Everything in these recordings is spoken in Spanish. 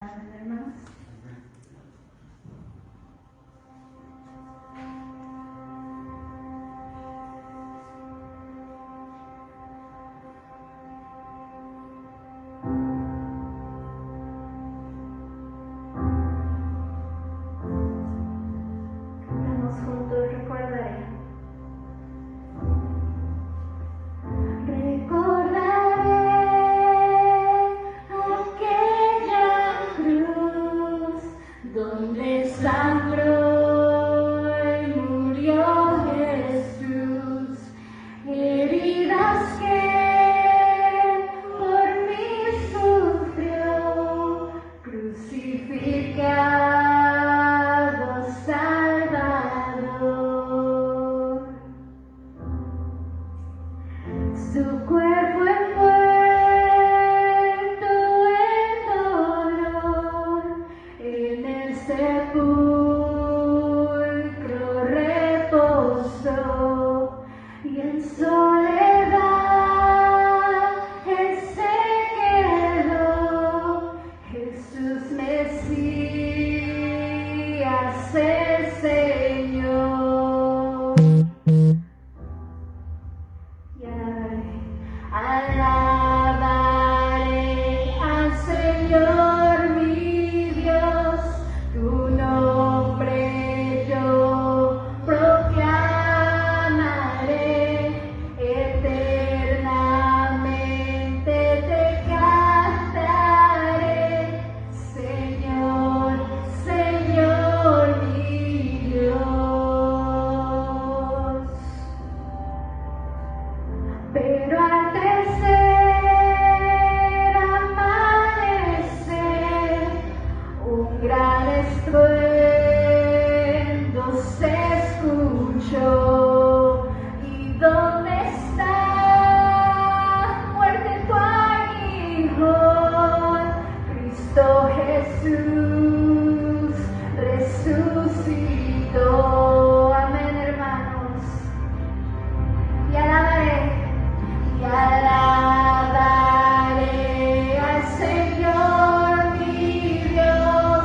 hermanos. Cantamos juntos, recordaré. Donde sangró y murió Jesús, heridas que por mí sufrió, crucificado Salvador. Su cuerpo envuelto en dolor, en el sepulcro reposó, y en soledad él se quedó. Jesús Mesías, el Señor. Y alabaré al Señor mi Dios, tu nombre yo proclamaré, eternamente te cantaré, Señor, Señor mi Dios. Pero al tercer amanecer, un gran estruendo se escuchó. ¿Y dónde está, muerte, tu aguijón? Cristo Jesús resucitó. Amén, hermanos. Y alabaré al Señor mi Dios,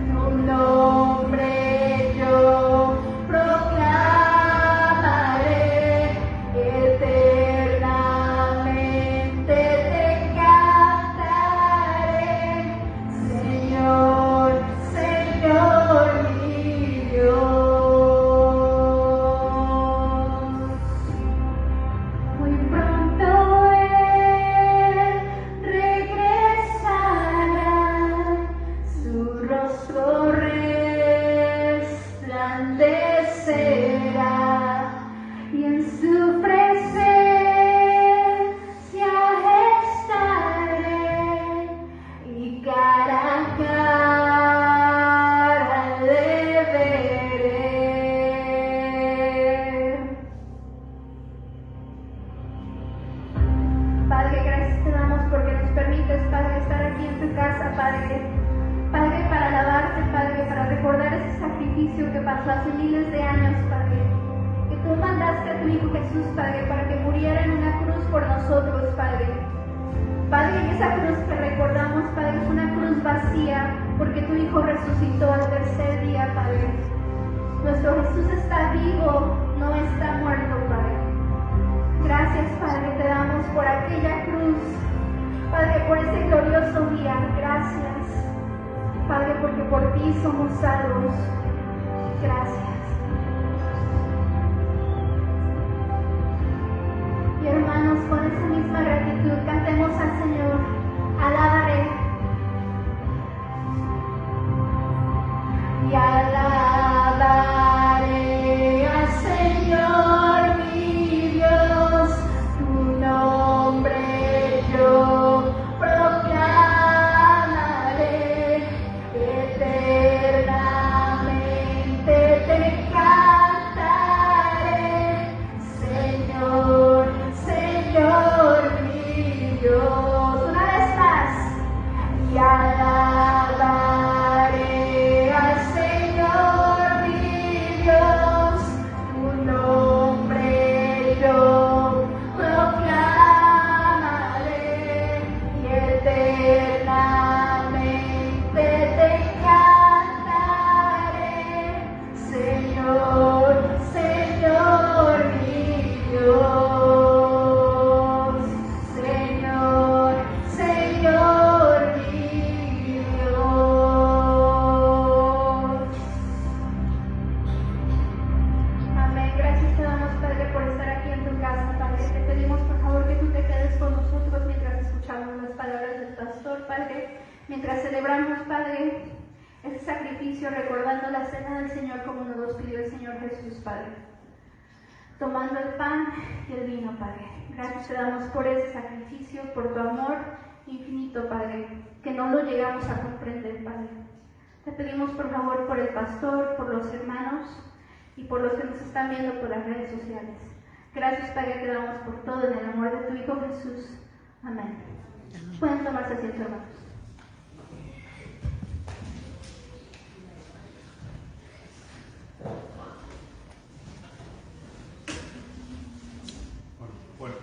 tu nombre yo proclamaré, eternamente te cantaré, Señor, Señor mi Dios. Muy pronto Él regresará, su rostro resplandecerá, y en su presencia estaré, y cara a cara le veré. Padre, gracias te damos porque nos permites, Padre, estar aquí en tu casa, Padre. Padre, para alabarte, Padre, para recordar ese sacrificio que pasó hace miles de años, Padre. Que tú mandaste a tu Hijo Jesús, Padre, para que muriera en una cruz por nosotros, Padre. Padre, y esa cruz que recordamos, Padre, es una cruz vacía, porque tu Hijo resucitó al tercer día, Padre. Nuestro Jesús está vivo, no está muerto, Padre. Gracias, Padre, te damos por aquella cruz, Padre, por ese glorioso día. Gracias, Padre, porque por ti somos salvos. Gracias. Y hermanos, con esa misma gratitud, cantemos al Señor. Alabaré. Y alabaré al Señor mi Dios, tu nombre yo proclamaré, eternamente te cantaré, Señor, Señor mi Dios. Una vez más. Y alabaré al Señor celebramos, Padre, ese sacrificio recordando la cena del Señor como nos los pidió el Señor Jesús, Padre. Tomando el pan y el vino, Padre. Gracias te damos por ese sacrificio, por tu amor infinito, Padre, que no lo llegamos a comprender, Padre. Te pedimos por favor por el pastor, por los hermanos y por los que nos están viendo por las redes sociales. Gracias, Padre, te damos por todo en el amor de tu Hijo Jesús. Amén. Pueden tomarse asiento, hermanos. Bueno.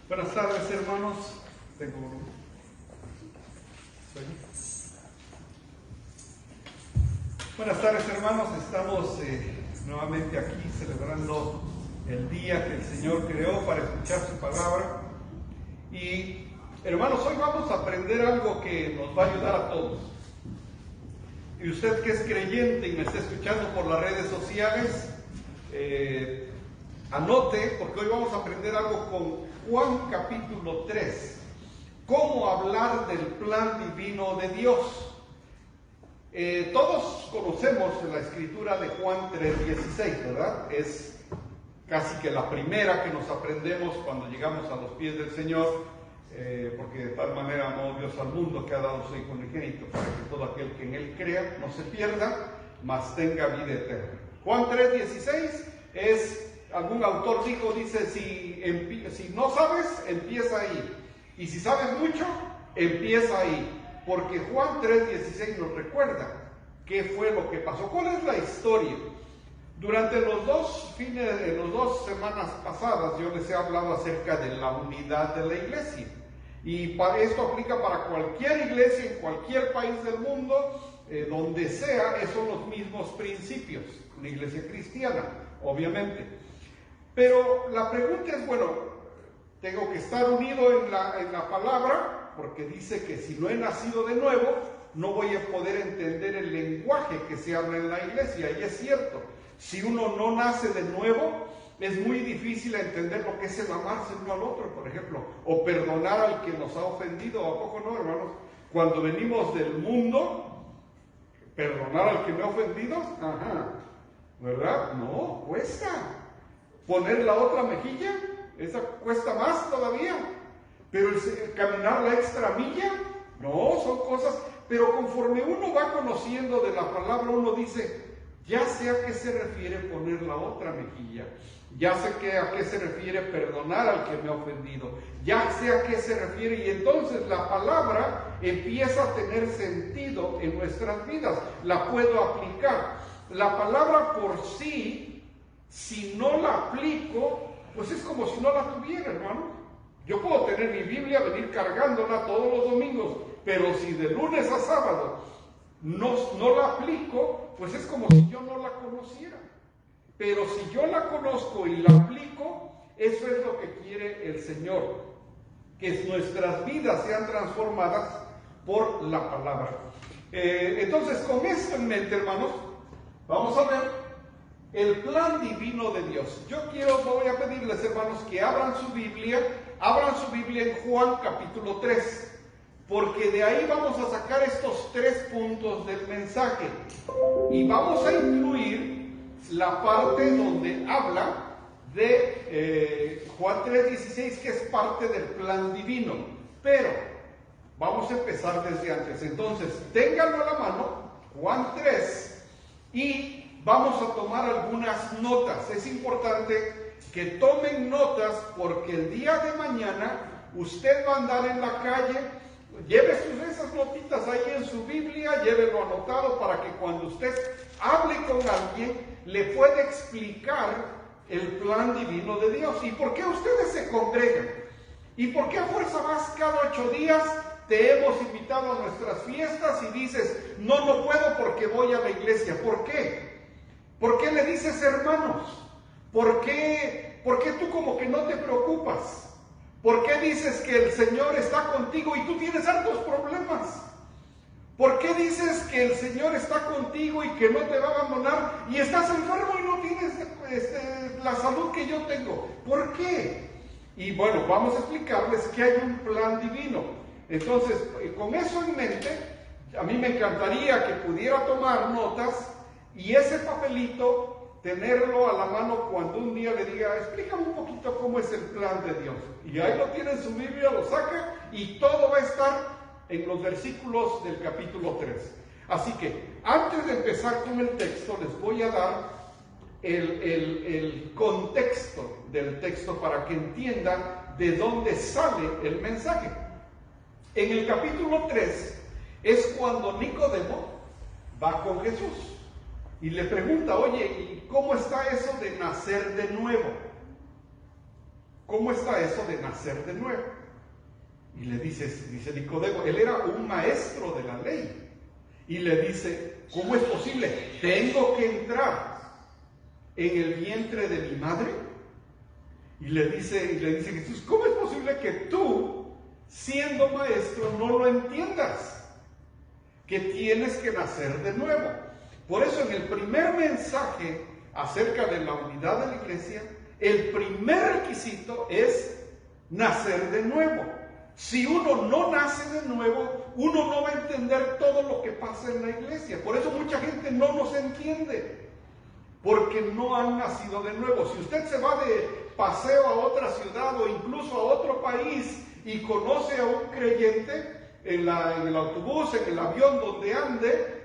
Buenas tardes, hermanos. Buenas tardes, hermanos. Estamos nuevamente aquí celebrando el día que el Señor creó para escuchar su palabra. Y, hermanos, hoy vamos a aprender algo que nos va a ayudar a todos. Y usted que es creyente y me está escuchando por las redes sociales, anote, porque hoy vamos a aprender algo con Juan capítulo 3. Cómo hablar del plan divino de Dios. Todos conocemos la escritura de Juan 3:16, ¿verdad? Es casi que la primera que nos aprendemos cuando llegamos a los pies del Señor, porque de tal manera amó Dios al mundo que ha dado su Hijo unigénito, para que todo aquel que en Él crea no se pierda, mas tenga vida eterna. Juan 3:16 es, algún autor dice, si no sabes, empieza ahí. Y si sabes mucho, empieza ahí. Porque Juan 3:16 nos recuerda qué fue lo que pasó. ¿Cuál es la historia? Durante los dos semanas pasadas yo les he hablado acerca de la unidad de la iglesia. Y esto aplica para cualquier iglesia en cualquier país del mundo, donde sea, esos son los mismos principios. Una iglesia cristiana, obviamente. Pero la pregunta es, bueno, tengo que estar unido en la palabra, porque dice que si no he nacido de nuevo, no voy a poder entender el lenguaje que se habla en la iglesia. Y es cierto, si uno no nace de nuevo, es muy difícil entender lo que es el amarse uno al otro, por ejemplo, o perdonar al que nos ha ofendido. ¿A poco no, hermanos? Cuando venimos del mundo, perdonar al que me ha ofendido, ¿verdad? No, cuesta. Poner la otra mejilla, esa cuesta más todavía. Pero el caminar la extra milla, no, son cosas. Pero conforme uno va conociendo de la palabra, uno dice, ya sé a qué se refiere poner la otra mejilla, ya sé a qué se refiere perdonar al que me ha ofendido, ya sé a qué se refiere, y entonces la palabra empieza a tener sentido en nuestras vidas, la puedo aplicar. La palabra por sí, si no la aplico, pues es como si no la tuviera, hermano. Yo puedo tener mi Biblia, venir cargándola todos los domingos, pero si de lunes a sábado no la aplico, pues es como si yo no la conociera. Pero si yo la conozco y la aplico, eso es lo que quiere el Señor, que nuestras vidas sean transformadas por la palabra. Entonces, con esto en mente, hermanos, vamos a ver el plan divino de Dios. Voy a pedirles, hermanos, que abran su Biblia en Juan capítulo 3, porque de ahí vamos a sacar estos 3 puntos del mensaje, y vamos a incluir la parte donde habla de Juan 3:16, que es parte del plan divino, pero vamos a empezar desde antes. Entonces, ténganlo a la mano, Juan 3, y vamos a tomar algunas notas. Es importante que tomen notas, porque el día de mañana usted va a andar en la calle. Lleve esas notitas ahí en su Biblia, llévelo anotado para que cuando usted hable con alguien le pueda explicar el plan divino de Dios. ¿Y por qué ustedes se congregan? ¿Y por qué a fuerza vas cada 8 días? Te hemos invitado a nuestras fiestas y dices, no puedo porque voy a la iglesia. ¿Por qué? ¿Por qué le dices hermanos? ¿Por qué tú como que no te preocupas? ¿Por qué dices que el Señor está contigo y tú tienes hartos problemas? ¿Por qué dices que el Señor está contigo y que no te va a abandonar y estás enfermo y no tienes la salud que yo tengo? ¿Por qué? Y bueno, vamos a explicarles que hay un plan divino. Entonces, con eso en mente, a mí me encantaría que pudiera tomar notas y ese papelito tenerlo a la mano cuando un día le diga, explícame un poquito cómo es el plan de Dios. Y ahí lo tiene en su Biblia, lo saca y todo va a estar en los versículos del capítulo 3. Así que, antes de empezar con el texto, les voy a dar el contexto del texto para que entiendan de dónde sale el mensaje. En el capítulo 3 es cuando Nicodemo va con Jesús y le pregunta, oye, ¿y cómo está eso de nacer de nuevo? ¿Cómo está eso de nacer de nuevo? Y le dice Nicodemo, él era un maestro de la ley, y le dice, ¿cómo es posible? ¿Tengo que entrar en el vientre de mi madre? Y le dice Jesús, ¿cómo es posible que tú, siendo maestro, no lo entiendas? Que tienes que nacer de nuevo. Por eso en el primer mensaje acerca de la unidad de la iglesia, el primer requisito es nacer de nuevo. Si uno no nace de nuevo, uno no va a entender todo lo que pasa en la iglesia. Por eso mucha gente no nos entiende, porque no han nacido de nuevo. Si usted se va de paseo a otra ciudad o incluso a otro país y conoce a un creyente en el autobús, en el avión, donde ande,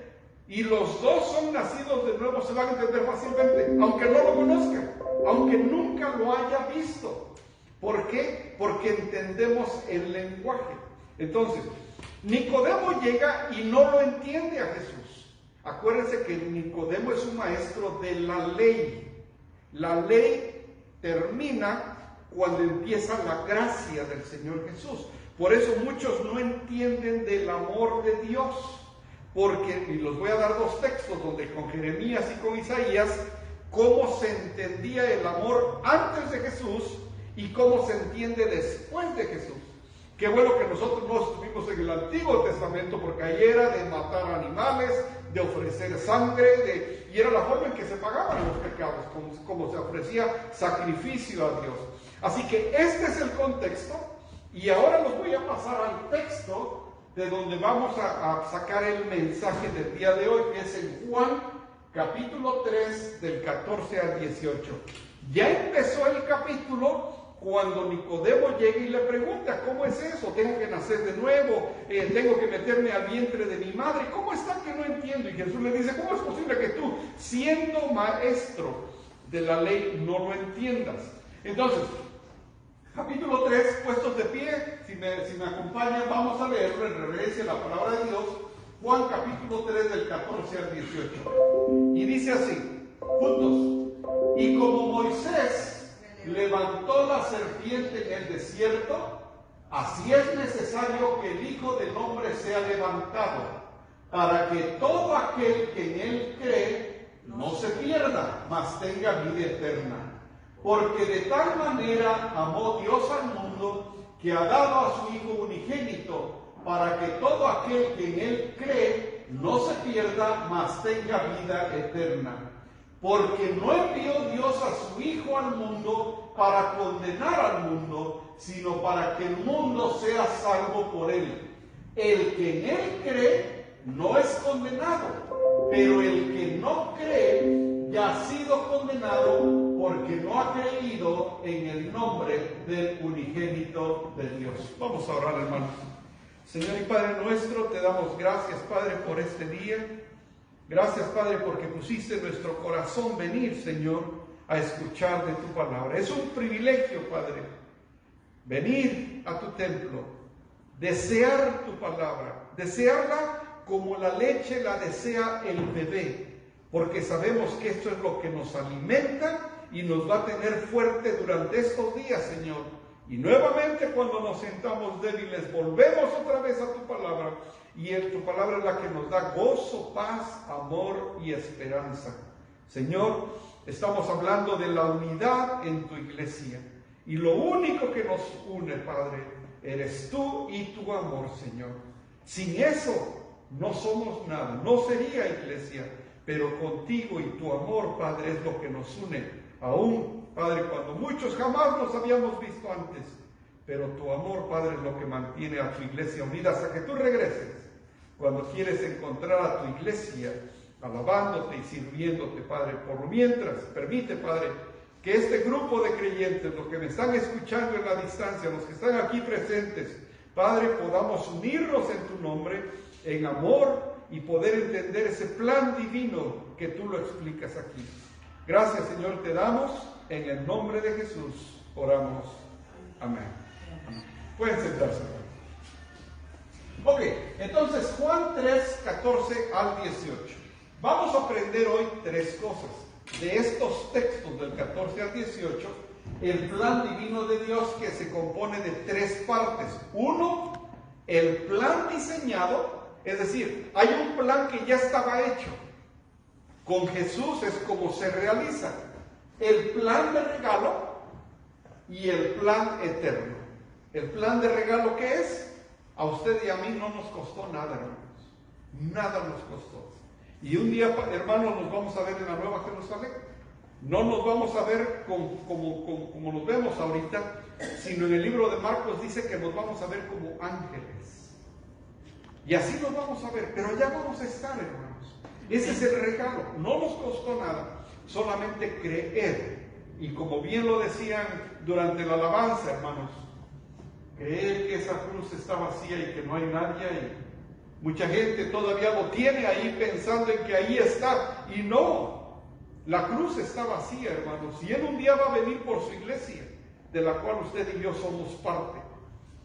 y los dos son nacidos de nuevo, se van a entender fácilmente, aunque no lo conozcan, aunque nunca lo haya visto. ¿Por qué? Porque entendemos el lenguaje. Entonces, Nicodemo llega y no lo entiende a Jesús. Acuérdense que Nicodemo es un maestro de la ley. La ley termina cuando empieza la gracia del Señor Jesús. Por eso muchos no entienden del amor de Dios. Porque, y los voy a dar dos textos donde con Jeremías y con Isaías, cómo se entendía el amor antes de Jesús y cómo se entiende después de Jesús. Qué bueno que nosotros no estuvimos en el Antiguo Testamento, porque ahí era de matar animales, de ofrecer sangre, y era la forma en que se pagaban los pecados, como se ofrecía sacrificio a Dios. Así que este es el contexto, y ahora los voy a pasar al texto de donde vamos a sacar el mensaje del día de hoy, que es en Juan capítulo 3 del 14 al 18. Ya empezó el capítulo cuando Nicodemo llega y le pregunta, ¿cómo es eso? ¿Tengo que nacer de nuevo? ¿Tengo que meterme al vientre de mi madre? ¿Cómo está que no entiendo? Y Jesús le dice, ¿cómo es posible que tú, siendo maestro de la ley, no lo entiendas? Entonces, capítulo 3, puestos de pie, si me acompañan, vamos a leerlo en reverencia la palabra de Dios, Juan capítulo 3 del 14 al 18. Y dice así, juntos, y como Moisés levantó la serpiente en el desierto, así es necesario que el Hijo del Hombre sea levantado, para que todo aquel que en él cree no se pierda, mas tenga vida eterna. Porque de tal manera amó Dios al mundo, que ha dado a su Hijo unigénito, para que todo aquel que en él cree no se pierda, mas tenga vida eterna. Porque no envió Dios a su Hijo al mundo para condenar al mundo, sino para que el mundo sea salvo por él. El que en él cree no es condenado, pero el que no cree ya ha sido condenado porque no ha creído en el nombre del unigénito de Dios. Vamos a orar, hermanos. Señor y Padre nuestro, te damos gracias, Padre, por este día. Gracias, Padre, porque pusiste en nuestro corazón venir, Señor, a escuchar de tu palabra. Es un privilegio, Padre, venir a tu templo, desear tu palabra, desearla como la leche la desea el bebé, porque sabemos que esto es lo que nos alimenta y nos va a tener fuerte durante estos días, Señor. Y nuevamente cuando nos sentamos débiles, volvemos otra vez a tu palabra, y tu palabra es la que nos da gozo, paz, amor y esperanza. Señor, estamos hablando de la unidad en tu iglesia, y lo único que nos une, Padre, eres tú y tu amor, Señor. Sin eso no somos nada, no sería iglesia, pero contigo y tu amor, Padre, es lo que nos une. Aún, Padre, cuando muchos jamás nos habíamos visto antes, pero tu amor, Padre, es lo que mantiene a tu iglesia unida hasta que tú regreses. Cuando quieres encontrar a tu iglesia alabándote y sirviéndote, Padre, por lo mientras, permite, Padre, que este grupo de creyentes, los que me están escuchando en la distancia, los que están aquí presentes, Padre, podamos unirnos en tu nombre, en amor, y poder entender ese plan divino que tú lo explicas aquí. Gracias, Señor, te damos, en el nombre de Jesús, oramos. Amén. Pueden sentarse. Ok, entonces Juan 3, 14 al 18. Vamos a aprender hoy tres cosas de estos textos del 14 al 18. El plan divino de Dios, que se compone de tres partes. Uno, el plan diseñado, es decir, hay un plan que ya estaba hecho. Con Jesús es como se realiza. El plan de regalo y el plan eterno. El plan de regalo, ¿qué es? A usted y a mí no nos costó nada, hermanos. Nada nos costó. Y un día, hermanos, nos vamos a ver en la Nueva Jerusalén. No nos vamos a ver como nos vemos ahorita, sino en el libro de Marcos dice que nos vamos a ver como ángeles. Y así nos vamos a ver, pero allá vamos a estar, hermanos. Ese es el regalo. No nos costó nada, solamente creer. Y como bien lo decían durante la alabanza, hermanos, creer que esa cruz está vacía y que no hay nadie ahí. Mucha gente todavía lo tiene ahí pensando en que ahí está, y no, la cruz está vacía, hermanos, y Él un día va a venir por su iglesia, de la cual usted y yo somos parte,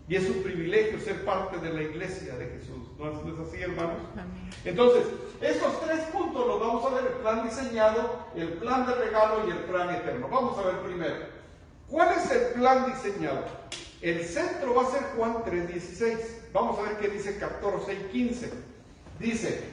y es un privilegio ser parte de la iglesia de Jesús. ¿No es así, hermanos? Amén. Entonces, estos tres puntos los vamos a ver: el plan diseñado, el plan de regalo y el plan eterno. Vamos a ver primero, ¿cuál es el plan diseñado? El centro va a ser Juan 3:16. Vamos a ver qué dice 14 y 15. Dice: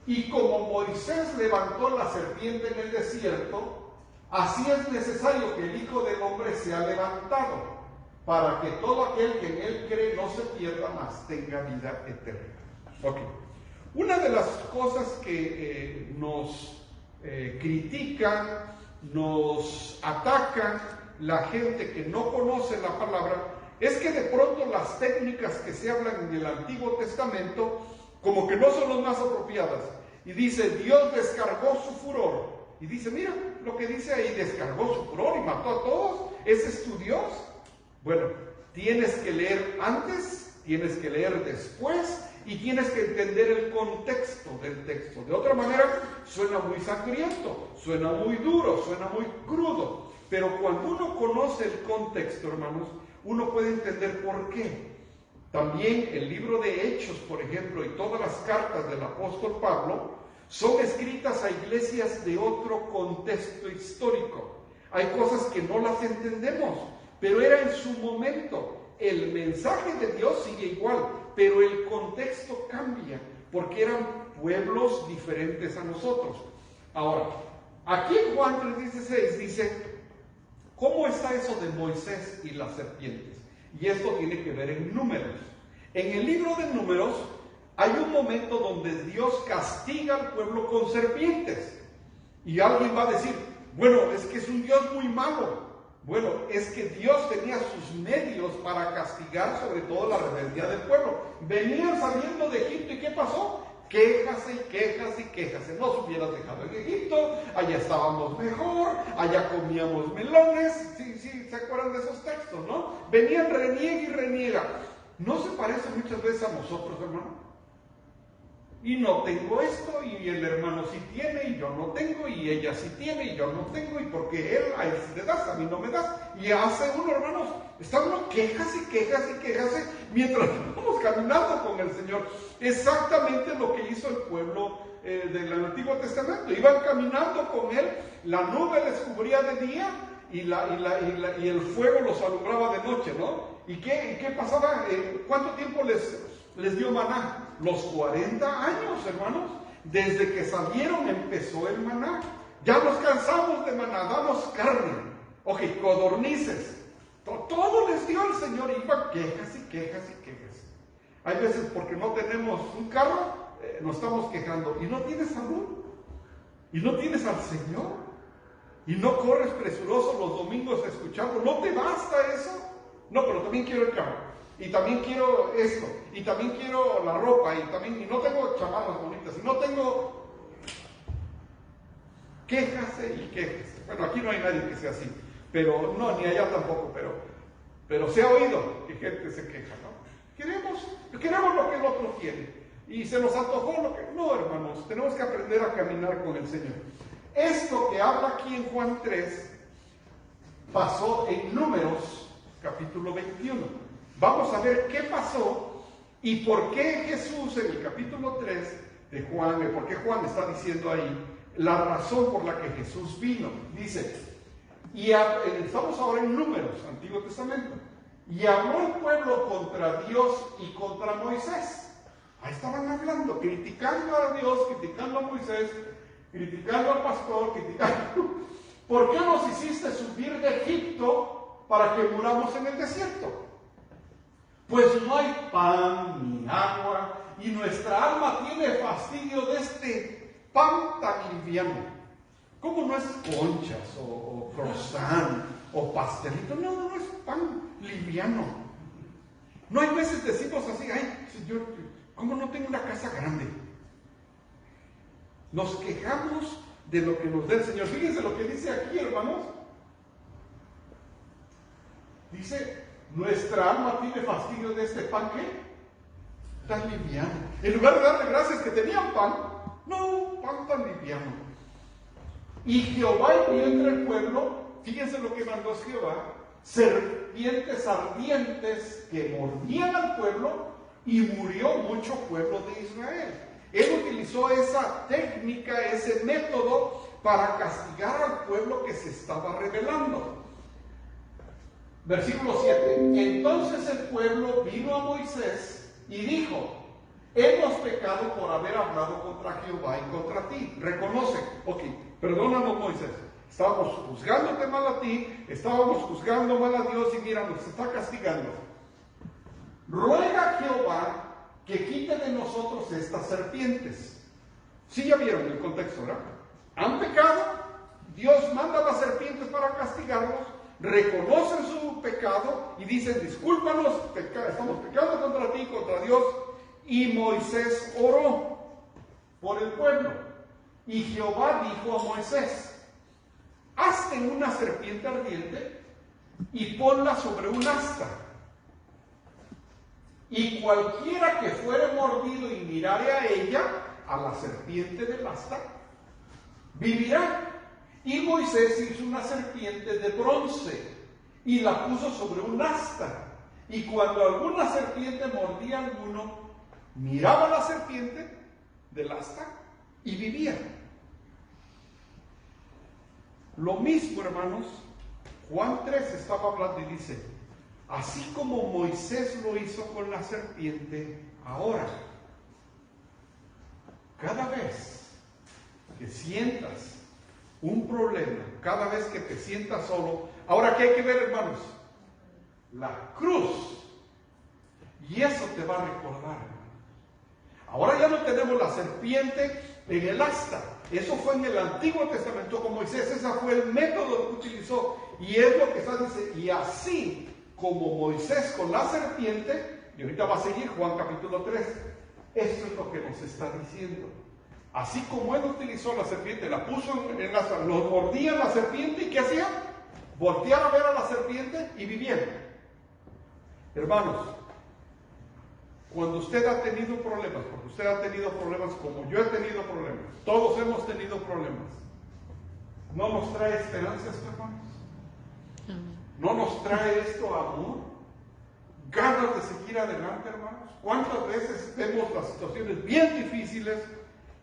y como Moisés levantó la serpiente en el desierto, así es necesario que el Hijo del Hombre sea levantado, para que todo aquel que en él cree no se pierda, mas tenga vida eterna. Ok. Una de las cosas que nos critican, nos atacan la gente que no conoce la palabra, es que de pronto las técnicas que se hablan en el Antiguo Testamento como que no son las más apropiadas. Y dice, Dios descargó su furor. Y dice, mira lo que dice ahí, descargó su furor y mató a todos. ¿Ese es tu Dios? Bueno, tienes que leer antes, tienes que leer después y tienes que entender el contexto del texto. De otra manera, suena muy sangriento, suena muy duro, suena muy crudo. Pero cuando uno conoce el contexto, hermanos, uno puede entender por qué. También el libro de Hechos, por ejemplo, y todas las cartas del apóstol Pablo son escritas a iglesias de otro contexto histórico. Hay cosas que no las entendemos, pero era en su momento. El mensaje de Dios sigue igual, pero el contexto cambia, porque eran pueblos diferentes a nosotros. Ahora, aquí en Juan 3:16 dice, ¿cómo está eso de Moisés y las serpientes? Y esto tiene que ver en Números. En el libro de Números hay un momento donde Dios castiga al pueblo con serpientes. Y alguien va a decir, bueno, es que es un Dios muy malo. Bueno, es que Dios tenía sus medios para castigar sobre todo la rebeldía del pueblo. Venían saliendo de Egipto y ¿qué pasó? Quéjase y quéjase y quéjase. Nos hubieras dejado en Egipto, allá estábamos mejor, allá comíamos melones. Sí, ¿se acuerdan de esos textos, no? Venían, reniega y reniega. ¿No se parece muchas veces a nosotros, hermano? Y no tengo esto, y el hermano sí tiene, y yo no tengo, y ella sí tiene, y yo no tengo, y porque él, a él sí le das, a mí no me das. Y hace uno, hermanos, está uno quéjase y quéjase y quéjase, mientras vamos caminando con el Señor. Exactamente lo que hizo el pueblo del Antiguo Testamento. Iban caminando con él, la nube les cubría de día, y el fuego los alumbraba de noche, ¿no? ¿Y qué pasaba? ¿Cuánto tiempo les dio maná? Los 40 años, hermanos. Desde que salieron empezó el maná. Ya nos cansamos de maná, damos carne. Ok, codornices. Todo les dio el Señor. Iba quejas y quejas y quejas. Hay veces porque no tenemos un carro, nos estamos quejando, y no tienes salud, y no tienes al Señor, y no corres presuroso los domingos a escucharlo, ¿no te basta eso? No, pero también quiero el carro, y también quiero esto, y también quiero la ropa, y no tengo chamarras bonitas, y no tengo... Quéjase y quéjese. Bueno, aquí no hay nadie que sea así, pero no, ni allá tampoco, pero se ha oído que gente se queja, ¿no? Queremos lo que el otro quiere, y se nos antojó lo que... No, hermanos, tenemos que aprender a caminar con el Señor. Esto que habla aquí en Juan 3 pasó en Números capítulo 21. Vamos a ver qué pasó y por qué Jesús en el capítulo 3 de Juan, por qué Juan está diciendo ahí la razón por la que Jesús vino. Dice, estamos ahora en Números, Antiguo Testamento, y habló el pueblo contra Dios y contra Moisés. Ahí estaban hablando, criticando a Dios, criticando a Moisés, criticando al pastor, criticando. ¿Por qué nos hiciste subir de Egipto para que muramos en el desierto? Pues no hay pan ni agua, y nuestra alma tiene fastidio de este pan tan liviano. ¿Cómo no es conchas o croissant o pastelito? No es pan liviano. No hay veces decimos así, ay, Señor, ¿cómo no tengo una casa grande? Nos quejamos de lo que nos da el Señor. Fíjense lo que dice aquí, hermanos. Dice, nuestra alma tiene fastidio de este pan, ¿qué? Tan liviano. En lugar de darle gracias que tenían pan, no, pan tan liviano. Y Jehová envió entre el pueblo, fíjense lo que mandó Jehová, serpientes ardientes que mordían al pueblo, y murió mucho pueblo de Israel. Él utilizó esa técnica, ese método para castigar al pueblo que se estaba rebelando. Versículo 7. Entonces el pueblo vino a Moisés y dijo, hemos pecado por haber hablado contra Jehová y contra ti. Reconoce, ok, perdónanos Moisés, estábamos juzgándote mal a ti, estábamos juzgando mal a Dios y mira, nos está castigando. Ruega a Jehová que quite de nosotros estas serpientes. Sí, ya vieron el contexto, ¿verdad? Han pecado, Dios manda las serpientes para castigarlos, reconocen su pecado y dicen, discúlpanos, estamos pecando contra ti, contra Dios. Y Moisés oró por el pueblo. Y Jehová dijo a Moisés, hazte una serpiente ardiente y ponla sobre un asta. Y cualquiera que fuere mordido y mirare a ella, a la serpiente del asta, vivirá. Y Moisés hizo una serpiente de bronce y la puso sobre un asta. Y cuando alguna serpiente mordía a alguno, miraba a la serpiente del asta y vivía. Lo mismo, hermanos, Juan 3 estaba hablando y dice, así como Moisés lo hizo con la serpiente, ahora, cada vez que sientas un problema, cada vez que te sientas solo, ahora ¿qué hay que ver, hermanos? La cruz. Y eso te va a recordar, hermanos. Ahora ya no tenemos la serpiente en el asta. Eso fue en el Antiguo Testamento con Moisés. Ese fue el método que utilizó. Y es lo que está diciendo. Y así como Moisés con la serpiente, y ahorita va a seguir Juan capítulo 3, esto es lo que nos está diciendo. Así como él utilizó la serpiente, la puso en la, los mordía la serpiente, ¿y qué hacía? Voltear a ver a la serpiente y vivían. Hermanos, cuando usted ha tenido problemas, porque usted ha tenido problemas como yo he tenido problemas, todos hemos tenido problemas, ¿no nos trae esperanza esto, hermanos? ¿No nos trae esto amor? ¿Ganas de seguir adelante, hermanos? ¿Cuántas veces vemos las situaciones bien difíciles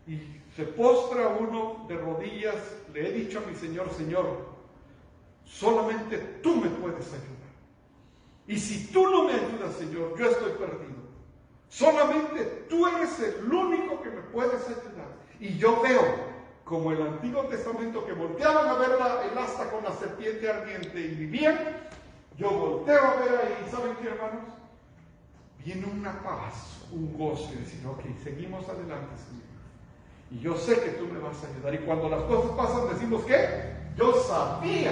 y se postra uno de rodillas? Le he dicho a mi Señor, Señor, solamente tú me puedes ayudar. Y si tú no me ayudas, Señor, yo estoy perdido. Solamente tú eres el único que me puedes ayudar. Y yo veo, como el Antiguo Testamento, que volteaban a ver el asta con la serpiente ardiente y vivían, yo volteo a ver ahí, ¿saben qué, hermanos? viene una paz, un gozo y decir, ok, seguimos adelante, Señor. Y yo sé que tú me vas a ayudar. Y cuando las cosas pasan, decimos, ¿qué? Yo sabía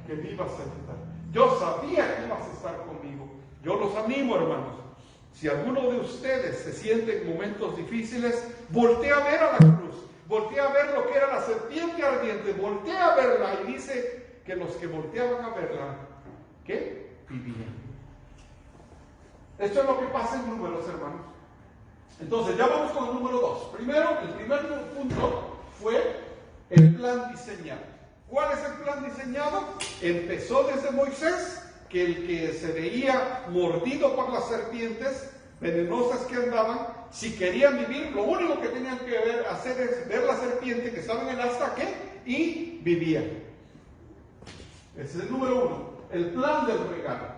que me ibas a ayudar. Yo sabía que ibas a estar conmigo. Yo los animo, hermanos. Si alguno de ustedes se siente en momentos difíciles, voltea a ver a la cruz. Voltea a ver lo que era la serpiente ardiente. Voltea a verla y dice que los que volteaban a verla, ¿qué? Vivían. Esto es lo que pasa en Números, hermanos. Entonces, ya vamos con el número 2. Primero, el primer punto fue el plan diseñado. ¿Cuál es el plan diseñado? Empezó desde Moisés, que el que se veía mordido por las serpientes venenosas que andaban, si querían vivir, lo único que tenían que hacer es ver la serpiente que estaba en el asta, ¿qué? Y vivían. Ese es el número 1. El plan del regalo.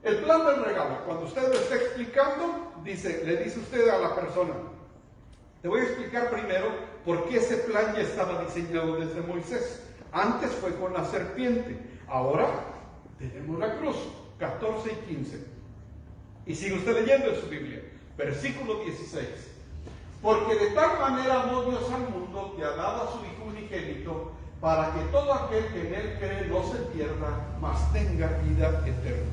El plan del regalo, cuando usted lo está explicando, le dice usted a la persona, te voy a explicar primero por qué ese plan ya estaba diseñado desde Moisés. Antes fue con la serpiente, ahora tenemos la cruz, 14 y 15. Y sigue usted leyendo en su Biblia, versículo 16. Porque de tal manera amó Dios al mundo que ha dado a su Hijo unigénito, para que todo aquel que en él cree no se pierda, mas tenga vida eterna.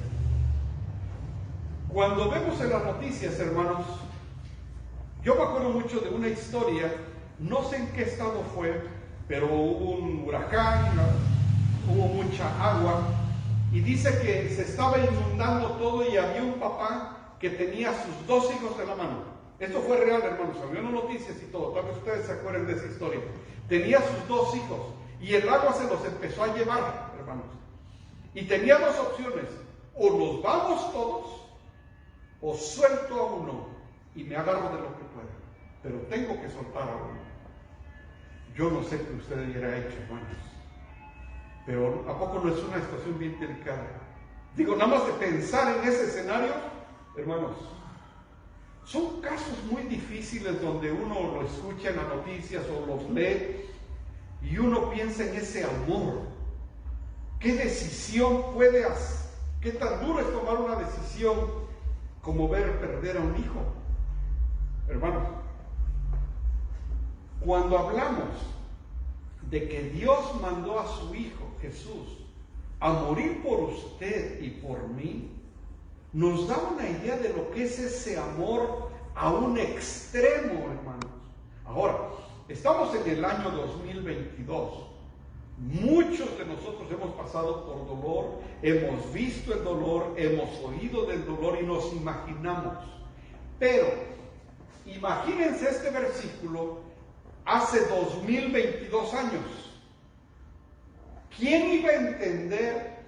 Cuando vemos en las noticias, hermanos, yo me acuerdo mucho de una historia, no sé en qué estado fue, pero hubo un huracán, hubo mucha agua, y dice que se estaba inundando todo y había un papá que tenía sus 2 hijos en la mano. Esto fue real, hermanos, había unas noticias y todo, tal vez ustedes se acuerden de esa historia. Tenía sus 2 hijos y el agua se los empezó a llevar, hermanos. Y tenía 2 opciones, o nos vamos todos, o suelto a uno y me agarro de lo que pueda, pero tengo que soltar a uno. Yo no sé qué usted hubiera hecho, hermanos, pero ¿a poco no es una situación bien delicada? Digo, nada más de pensar en ese escenario, hermanos, son casos muy difíciles donde uno lo escucha en las noticias o los lee y uno piensa en ese amor. ¿Qué decisión puede hacer? ¿Qué tan duro es tomar una decisión como ver perder a un hijo? Hermanos, cuando hablamos de que Dios mandó a su Hijo Jesús a morir por usted y por mí, nos da una idea de lo que es ese amor a un extremo, hermanos. Ahora, estamos en el año 2022. Muchos de nosotros hemos pasado por dolor, hemos visto el dolor, hemos oído del dolor y nos imaginamos. Pero, imagínense este versículo hace 2022 años. ¿Quién iba a entender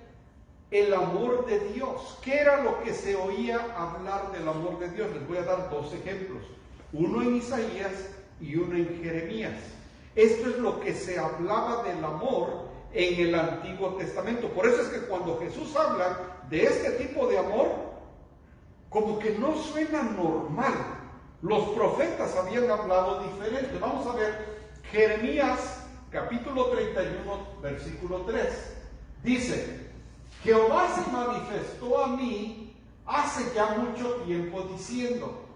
el amor de Dios? ¿Qué era lo que se oía hablar del amor de Dios? Les voy a dar 2 ejemplos. Uno en Isaías y uno en Jeremías. Esto es lo que se hablaba del amor en el Antiguo Testamento. Por eso es que cuando Jesús habla de este tipo de amor, como que no suena normal. Los profetas habían hablado diferente. Vamos a ver Jeremías capítulo 31, versículo 3. Dice, Jehová se manifestó a mí hace ya mucho tiempo diciendo,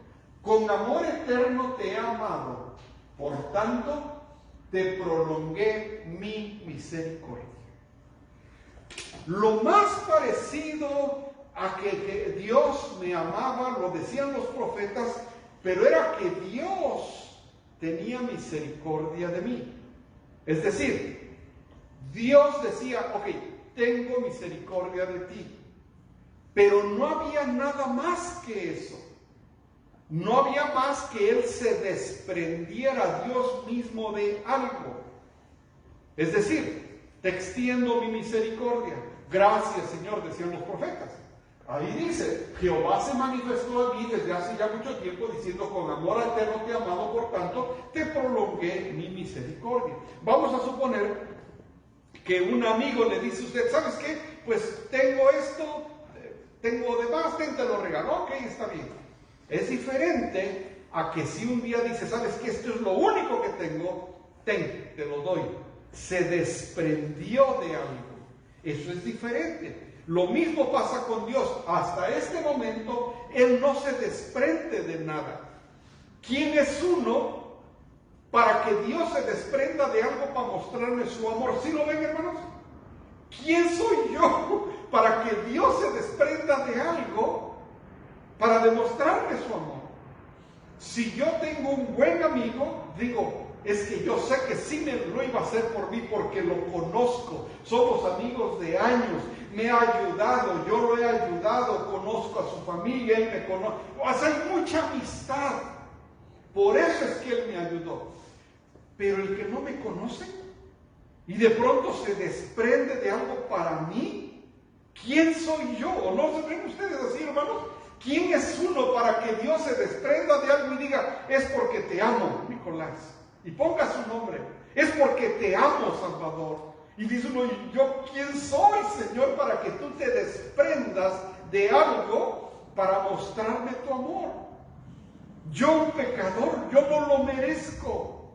con amor eterno te he amado, por tanto te prolongué mi misericordia. Lo más parecido a que Dios me amaba, lo decían los profetas, pero era que Dios tenía misericordia de mí. Es decir, Dios decía, ok, tengo misericordia de ti, pero no había nada más que eso. No había más que Él se desprendiera Dios mismo de algo. Es decir, te extiendo mi misericordia. Gracias, Señor, decían los profetas. Ahí dice, Jehová se manifestó a mí desde hace ya mucho tiempo diciendo, con amor eterno te he amado, por tanto, te prolongué mi misericordia. Vamos a suponer que un amigo le dice a usted, ¿sabes qué? Pues tengo esto, tengo de más, te lo regalo, ok, está bien. Es diferente a que si un día dice, ¿sabes qué? Esto es lo único que tengo, te lo doy. Se desprendió de algo. Eso es diferente. Lo mismo pasa con Dios. Hasta este momento, Él no se desprende de nada. ¿Quién es uno para que Dios se desprenda de algo para mostrarle su amor? ¿Sí lo ven, hermanos? ¿Quién soy yo para que Dios se desprenda de algo para demostrarle su amor? Si yo tengo un buen amigo, digo, es que yo sé que sí me lo iba a hacer por mí porque lo conozco. Somos amigos de años, me ha ayudado, yo lo he ayudado, conozco a su familia, él me conoce. O sea, hay mucha amistad. Por eso es que él me ayudó. Pero el que no me conoce y de pronto se desprende de algo para mí, ¿quién soy yo? ¿O no se ven ustedes así, hermanos? ¿Quién es uno para que Dios se desprenda de algo y diga, es porque te amo, Nicolás? Y ponga su nombre, es porque te amo, Salvador. Y dice uno, ¿yo quién soy, Señor, para que tú te desprendas de algo para mostrarme tu amor? Yo, un pecador, yo no lo merezco.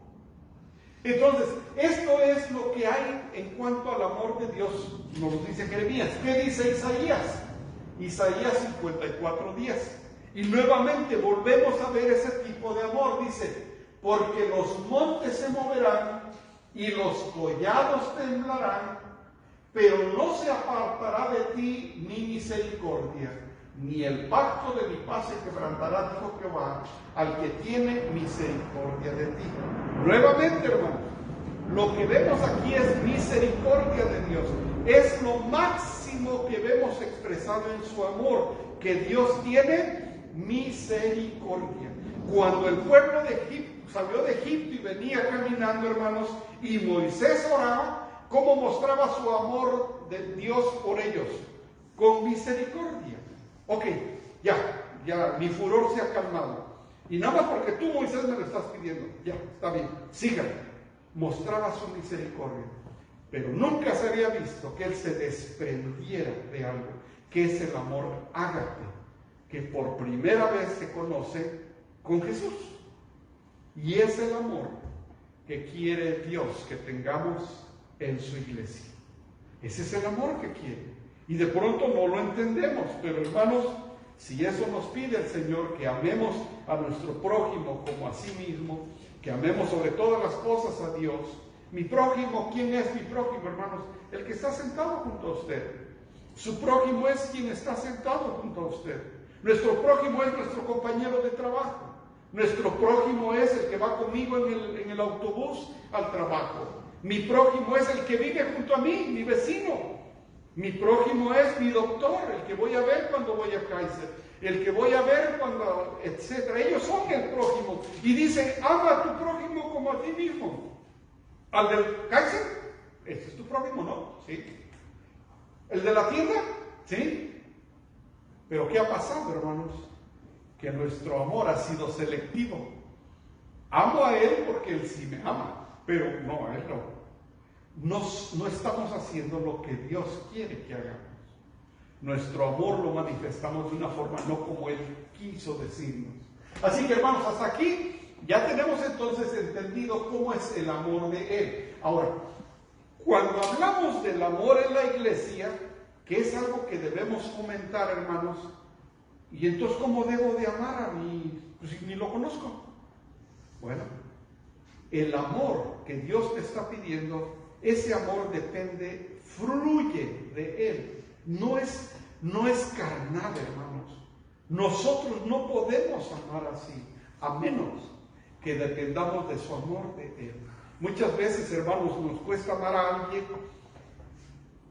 Entonces, esto es lo que hay en cuanto al amor de Dios, nos lo dice Jeremías. ¿Qué dice Isaías? Isaías 54:10. Y nuevamente volvemos a ver ese tipo de amor. Dice, porque los montes se moverán y los collados temblarán, pero no se apartará de ti mi misericordia, ni el pacto de mi paz se quebrantará, dijo Jehová, al que tiene misericordia de ti. Nuevamente, hermanos, lo que vemos aquí es misericordia de Dios. Es lo máximo que vemos expresado en su amor, que Dios tiene misericordia. Cuando el pueblo de Egipto salió de Egipto y venía caminando, hermanos, y Moisés oraba, ¿cómo mostraba su amor de Dios por ellos? Con misericordia. Ok, ya, mi furor se ha calmado. Y nada más porque tú, Moisés, me lo estás pidiendo. Ya, está bien, síganme. Mostraba su misericordia. Pero nunca se había visto que él se desprendiera de algo, que es el amor ágape, que por primera vez se conoce con Jesús. Y es el amor que quiere Dios que tengamos en su iglesia. Ese es el amor que quiere. Y de pronto no lo entendemos, pero hermanos, si eso nos pide el Señor, que amemos a nuestro prójimo como a sí mismo, que amemos sobre todas las cosas a Dios. Mi prójimo, ¿quién es mi prójimo, hermanos? El que está sentado junto a usted. Su prójimo es quien está sentado junto a usted. Nuestro prójimo es nuestro compañero de trabajo. Nuestro prójimo es el que va conmigo en el autobús al trabajo. Mi prójimo es el que vive junto a mí, mi vecino. Mi prójimo es mi doctor, el que voy a ver cuando voy a Kaiser, el que voy a ver cuando, etc. Ellos son el prójimo. Y dice, ama a tu prójimo como a ti mismo. Al del Kaiser, ese es tu prójimo, ¿no? Sí. El de la tienda, sí. Pero ¿qué ha pasado, hermanos? Que nuestro amor ha sido selectivo. Amo a él porque él sí me ama, pero no a él no. No estamos haciendo lo que Dios quiere que hagamos. Nuestro amor lo manifestamos de una forma no como Él quiso decirnos. Así que, hermanos, hasta aquí ya tenemos entonces entendido cómo es el amor de Él. Ahora, cuando hablamos del amor en la iglesia, que es algo que debemos fomentar, hermanos, y entonces, ¿cómo debo de amar a mí? Pues si ni lo conozco. Bueno, el amor que Dios te está pidiendo, ese amor depende, fluye de Él. No es carnal, hermanos. Nosotros no podemos amar así, a menos que dependamos de su amor de Él. Muchas veces, hermanos, nos cuesta amar a alguien.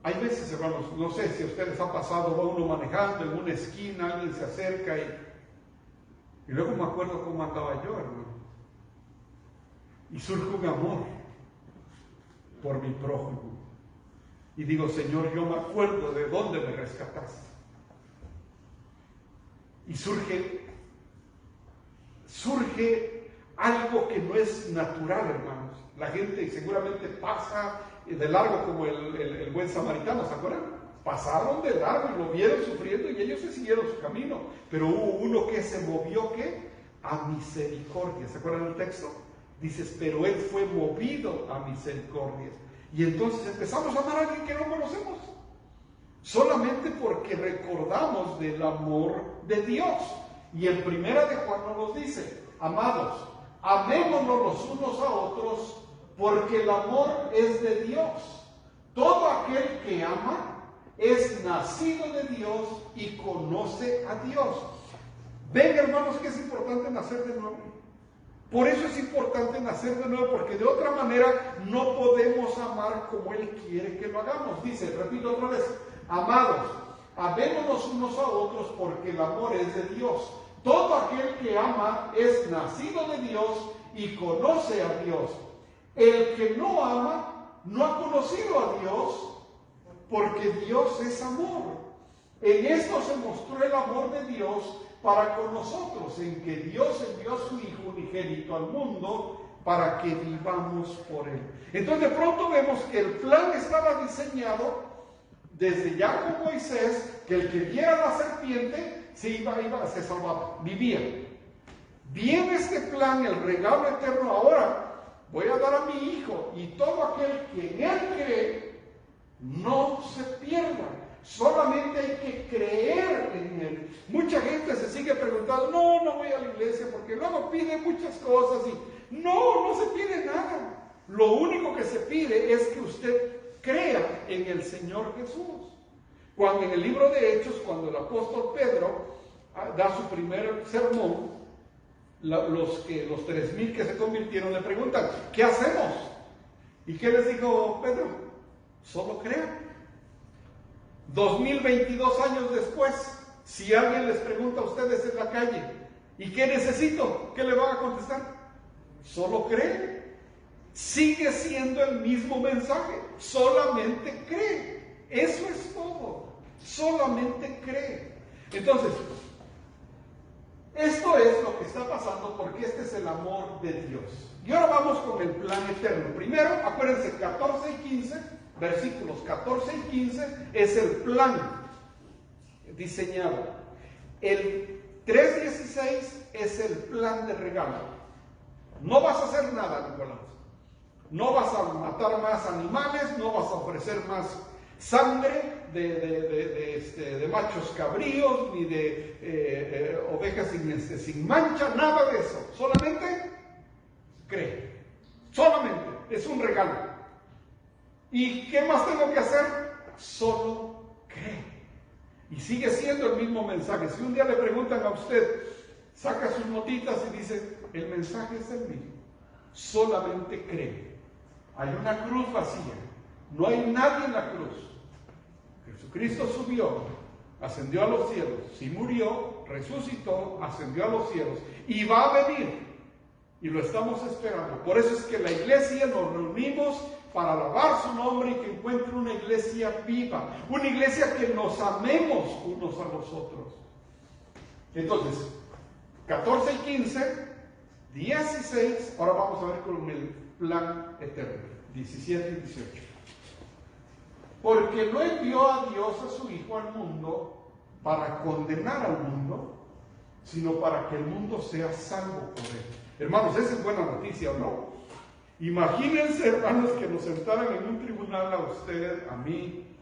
Hay veces, hermanos, no sé si a ustedes ha pasado, va uno manejando en una esquina, alguien se acerca y luego me acuerdo cómo andaba yo, hermano. Y surge un amor por mi prójimo. Y digo, Señor, yo me acuerdo de dónde me rescataste. Y surge algo que no es natural, hermanos. La gente seguramente pasa de largo como el buen samaritano, ¿se acuerdan? Pasaron de largo y lo vieron sufriendo y ellos se siguieron su camino. Pero hubo uno que se movió, ¿qué? A misericordia. ¿Se acuerdan el texto? Dices, pero él fue movido a misericordia. Y entonces empezamos a amar a alguien que no conocemos. solamente porque recordamos del amor de Dios. Y en Primera de Juan nos dice: amados, amémonos los unos a otros, porque el amor es de Dios. Todo aquel que ama es nacido de Dios y conoce a Dios. Ven, hermanos, que es importante nacer de nuevo. Por eso es importante nacer de nuevo, porque de otra manera no podemos amar como Él quiere que lo hagamos. Dice, repito otra vez: amados, amémonos unos a otros, porque el amor es de Dios. Todo aquel que ama es nacido de Dios y conoce a Dios. El que no ama no ha conocido a Dios, porque Dios es amor. En esto se mostró el amor de Dios para con nosotros, en que Dios envió a su Hijo unigénito al mundo para que vivamos por Él. Entonces de pronto vemos que el plan estaba diseñado desde ya con Moisés, que el que viera la serpiente se salvaba, vivía. Viene este plan, el regalo eterno. Ahora voy a dar a mi Hijo, y todo aquel que en Él cree no se pierda. Solamente hay que creer en Él. Mucha gente se sigue preguntando: no voy a la iglesia porque luego pide muchas cosas. Y no se pide nada. Lo único que se pide es que usted crea en el Señor Jesús. Cuando en el libro de Hechos, cuando el apóstol Pedro da su primer sermón, los 3,000 que se convirtieron le preguntan: ¿qué hacemos? ¿Y qué les dijo Pedro? Solo crean. 2022 años después, si alguien les pregunta a ustedes en la calle: ¿y qué necesito?, ¿qué le van a contestar? Solo creen. Sigue siendo el mismo mensaje: solamente cree. Eso es todo. Solamente cree. Entonces, esto es lo que está pasando, porque este es el amor de Dios. Y ahora vamos con el plan eterno. Primero, acuérdense, 14 y 15, versículos 14 y 15, es el plan diseñado. El 3:16 es el plan de regalo. No vas a hacer nada, Nicolás. No vas a matar más animales, no vas a ofrecer más sangre de machos cabríos, ni de ovejas sin mancha, nada de eso. Solamente cree. Solamente es un regalo. ¿Y qué más tengo que hacer? Solo cree. Y sigue siendo el mismo mensaje. Si un día le preguntan a usted, saca sus notitas y dice: el mensaje es el mismo. Solamente cree. Hay una cruz vacía. No hay nadie en la cruz. Jesucristo subió, ascendió a los cielos, sí murió, resucitó, ascendió a los cielos y va a venir. Y lo estamos esperando. Por eso es que la iglesia nos reunimos para alabar su nombre y que encuentre una iglesia viva, una iglesia que nos amemos unos a los otros. Entonces, 14 y 15, 16, ahora vamos a ver con el plan eterno, 17 y 18. Porque no envió a Dios a su Hijo al mundo para condenar al mundo, sino para que el mundo sea salvo por Él. Hermanos, esa es buena noticia, ¿o no? Imagínense, hermanos, que nos sentaran en un tribunal a usted, a mí.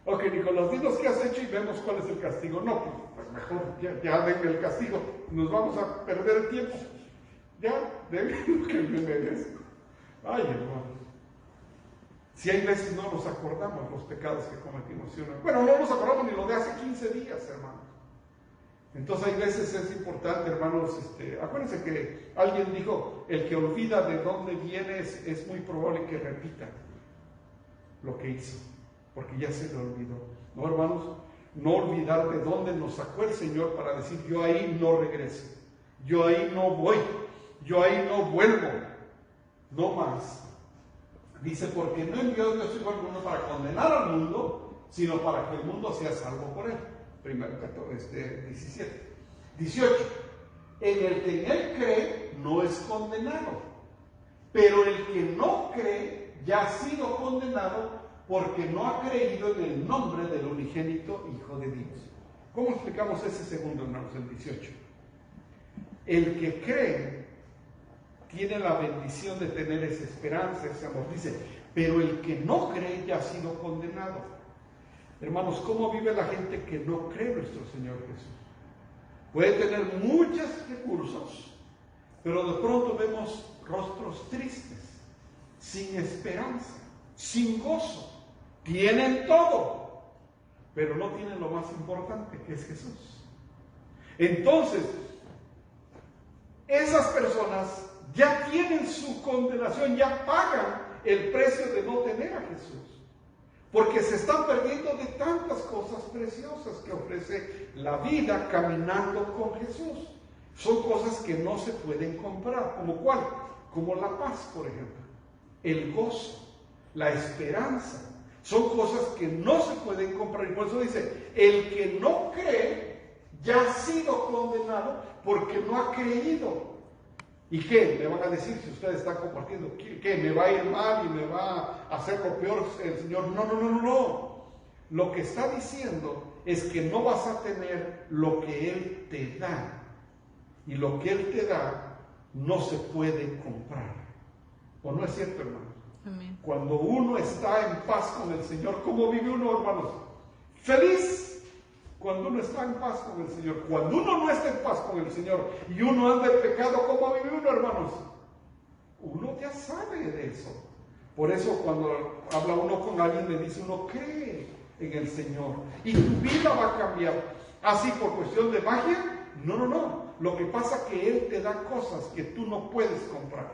Ok, Nicolás, dinos qué has hecho y vemos cuál es el castigo. No, pues mejor, ya denme el castigo. Nos vamos a perder el tiempo. Ya, denme lo que me merezco. Ay, hermano. Si hay veces no nos acordamos los pecados que cometimos, ¿sí o no? Bueno, no nos acordamos ni lo de hace 15 días, hermanos. Entonces hay veces es importante, hermanos, acuérdense que alguien dijo: el que olvida de dónde viene es muy probable que repita lo que hizo, porque ya se le olvidó. No, hermanos, no olvidar de dónde nos sacó el Señor para decir: yo ahí no regreso, yo ahí no voy, yo ahí no vuelvo, no más. Dice: porque no envió Dios Hijo al mundo para condenar al mundo, sino para que el mundo sea salvo por Él. Primero 17. 18. En el que en Él cree no es condenado, pero el que no cree ya ha sido condenado, porque no ha creído en el nombre del unigénito Hijo de Dios. ¿Cómo explicamos ese segundo, hermanos, el 18? El que cree tiene la bendición de tener esa esperanza, ese amor. Dice: pero el que no cree ya ha sido condenado. Hermanos, ¿cómo vive la gente que no cree en nuestro Señor Jesús? Puede tener muchos recursos, pero de pronto vemos rostros tristes, sin esperanza, sin gozo. Tienen todo, pero no tienen lo más importante, que es Jesús. Entonces, esas personas ya tienen su condenación, ya pagan el precio de no tener a Jesús, porque se están perdiendo de tantas cosas preciosas que ofrece la vida caminando con Jesús. Son cosas que no se pueden comprar. ¿Como cuál? Como la paz, por ejemplo, el gozo, la esperanza. Son cosas que no se pueden comprar. Y por eso dice, el que no cree ya ha sido condenado porque no ha creído. ¿Y qué? Me van a decir si ustedes están compartiendo. ¿Qué? ¿Me va a ir mal y me va a hacer lo peor el Señor? No. Lo que está diciendo es que no vas a tener lo que Él te da. Y lo que Él te da no se puede comprar. ¿O no es cierto, hermanos? Amén. Cuando uno está en paz con el Señor, ¿cómo vive uno, hermanos? Feliz. Cuando uno está en paz con el Señor. Cuando uno no está en paz con el Señor y uno anda en pecado, ¿cómo vive uno, hermanos? Uno ya sabe de eso. Por eso cuando habla uno con alguien, le dice uno, cree en el Señor y tu vida va a cambiar. ¿Así por cuestión de magia? No. Lo que pasa es que Él te da cosas que tú no puedes comprar.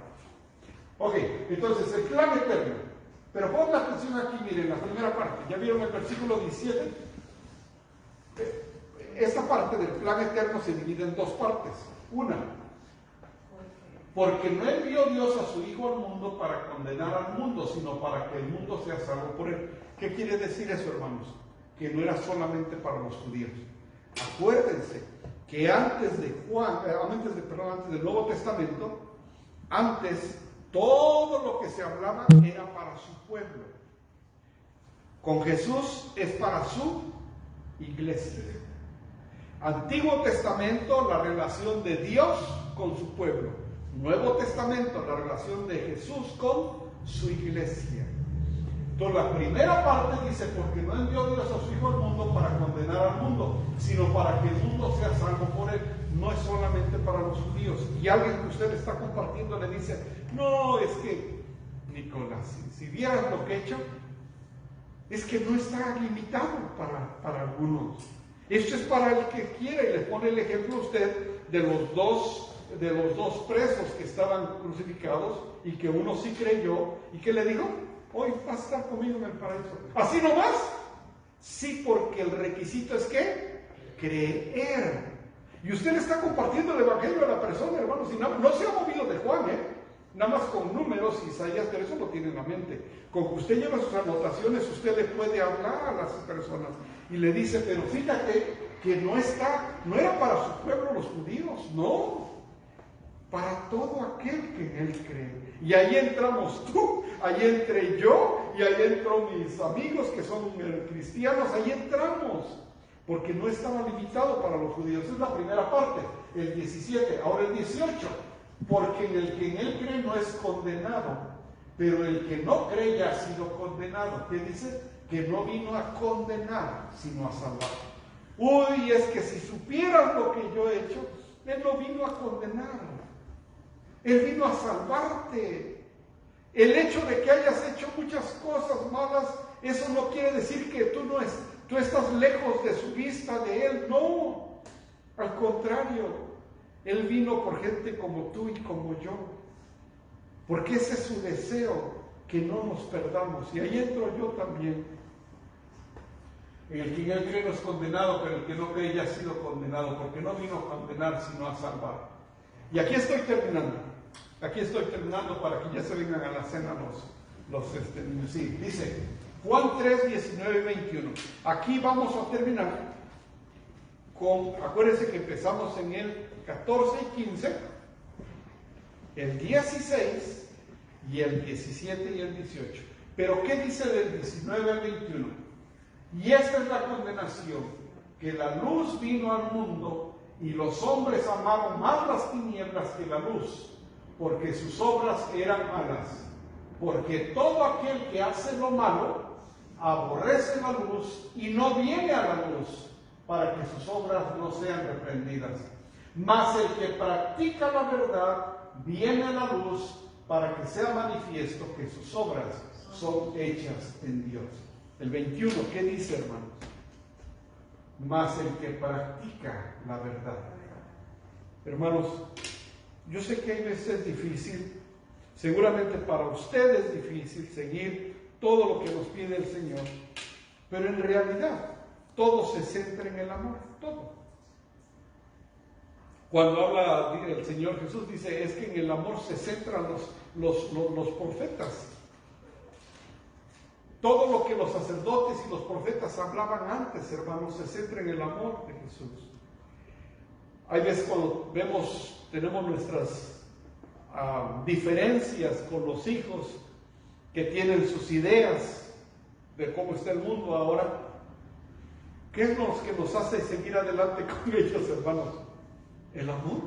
Ok, entonces el plan eterno. Pero pon la atención aquí, miren, la primera parte. ¿Ya vieron el versículo 17? Esta parte del plan eterno se divide en dos partes. Una, porque no envió Dios a su Hijo al mundo para condenar al mundo, sino para que el mundo sea salvo por Él. ¿Qué quiere decir eso, hermanos? Que no era solamente para los judíos. Acuérdense que antes del Nuevo Testamento, antes todo lo que se hablaba era para su pueblo. Con Jesús es para su iglesia. Antiguo Testamento, la relación de Dios con su pueblo. Nuevo Testamento, la relación de Jesús con su iglesia. Entonces la primera parte dice, porque no envió Dios a su Hijo al mundo para condenar al mundo, sino para que el mundo sea salvo por Él. No es solamente para los judíos. Y alguien que usted está compartiendo le dice, no, es que, Nicolás, si vieras lo que he hecho, es que no está limitado para algunos. Esto es para el que quiera, y le pone el ejemplo a usted de los dos presos que estaban crucificados y que uno sí creyó y que le dijo, hoy vas a estar conmigo en el paraíso. ¿Así nomás? Sí, porque el requisito es ¿qué? Creer. Y usted le está compartiendo el evangelio a la persona, hermanos, y no se ha movido de Juan, nada más con números, Isaías, pero eso lo tiene en la mente. Con que usted lleva sus anotaciones, usted le puede hablar a las personas y le dice, pero fíjate que no era para su pueblo los judíos, no, para todo aquel que en Él cree. Y ahí entramos tú, ahí entré yo, y ahí entró mis amigos que son cristianos, ahí entramos, porque no estaba limitado para los judíos. Esa es la primera parte, el 17, ahora el 18. Porque el que en Él cree no es condenado, pero el que no cree ya ha sido condenado. ¿Qué dice? Que no vino a condenar, sino a salvar. Uy, es que si supieras lo que yo he hecho, Él no vino a condenar. Él vino a salvarte. El hecho de que hayas hecho muchas cosas malas, eso no quiere decir que tú estás lejos de su vista, de Él. No, al contrario. Él vino por gente como tú y como yo, porque ese es su deseo, que no nos perdamos. Y ahí entro yo también. El que en Él cree no es condenado, pero el que no cree ya ha sido condenado, porque no vino a condenar, sino a salvar. Y aquí estoy terminando para que ya se vengan a la cena los niños. Sí, dice Juan 3, 19 y 21. Aquí vamos a terminar acuérdense que empezamos en el 14 y 15, el 16 y el 17 y el 18. Pero ¿qué dice del 19 al 21? Y esta es la condenación, que la luz vino al mundo y los hombres amaron más las tinieblas que la luz, porque sus obras eran malas. Porque todo aquel que hace lo malo aborrece la luz y no viene a la luz para que sus obras no sean reprendidas. Mas el que practica la verdad viene a la luz para que sea manifiesto que sus obras son hechas en Dios. El 21, ¿qué dice, hermanos? Mas el que practica la verdad. Hermanos, yo sé que hay veces difícil, seguramente para ustedes es difícil seguir todo lo que nos pide el Señor, pero en realidad todo se centra en el amor, todo. Cuando habla el Señor Jesús dice, es que en el amor se centran los profetas. Todo lo que los sacerdotes y los profetas hablaban antes, hermanos, se centra en el amor de Jesús. Hay veces cuando tenemos nuestras diferencias con los hijos que tienen sus ideas de cómo está el mundo ahora. ¿Qué es lo que nos hace seguir adelante con ellos, hermanos? El amor.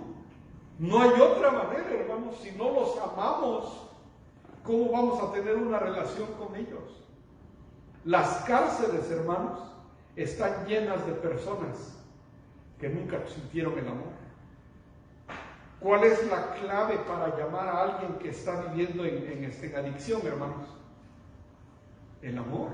No hay otra manera, hermanos. Si no los amamos, ¿cómo vamos a tener una relación con ellos? Las cárceles, hermanos, están llenas de personas que nunca sintieron el amor. ¿Cuál es la clave para llamar a alguien que está viviendo en adicción, hermanos? El amor.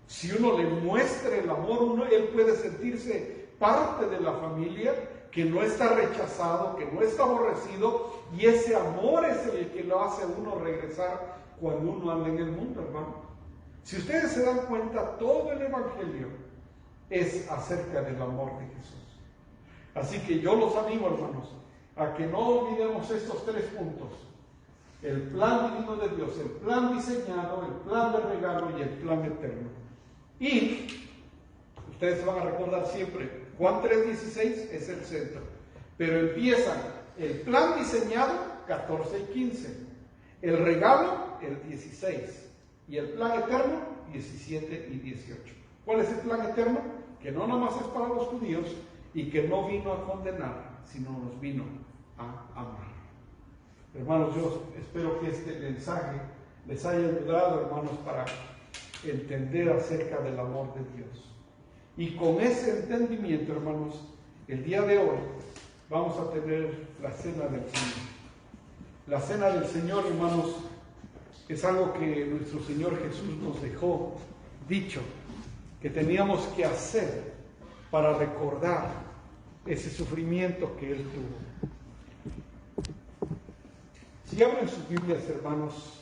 Si uno le muestra el amor, él puede sentirse parte de la familia, que no está rechazado, que no está aborrecido, y ese amor es el que lo hace a uno regresar cuando uno anda en el mundo, hermano. Si ustedes se dan cuenta, todo el Evangelio es acerca del amor de Jesús. Así que yo los animo, hermanos, a que no olvidemos estos 3 puntos. El plan divino de Dios, el plan diseñado, el plan de regalo y el plan eterno. Y ustedes se van a recordar siempre, Juan 3:16 es el centro. Pero empiezan el plan diseñado, 14 y 15. El regalo, el 16. Y el plan eterno, 17 y 18. ¿Cuál es el plan eterno? Que no nada más es para los judíos y que no vino a condenar, sino nos vino a amar. Hermanos, yo espero que este mensaje les haya ayudado, hermanos, para entender acerca del amor de Dios. Y con ese entendimiento, hermanos, el día de hoy vamos a tener la cena del Señor. La cena del Señor, hermanos, es algo que nuestro Señor Jesús nos dejó dicho, que teníamos que hacer para recordar ese sufrimiento que Él tuvo. Si abren sus Biblias, hermanos,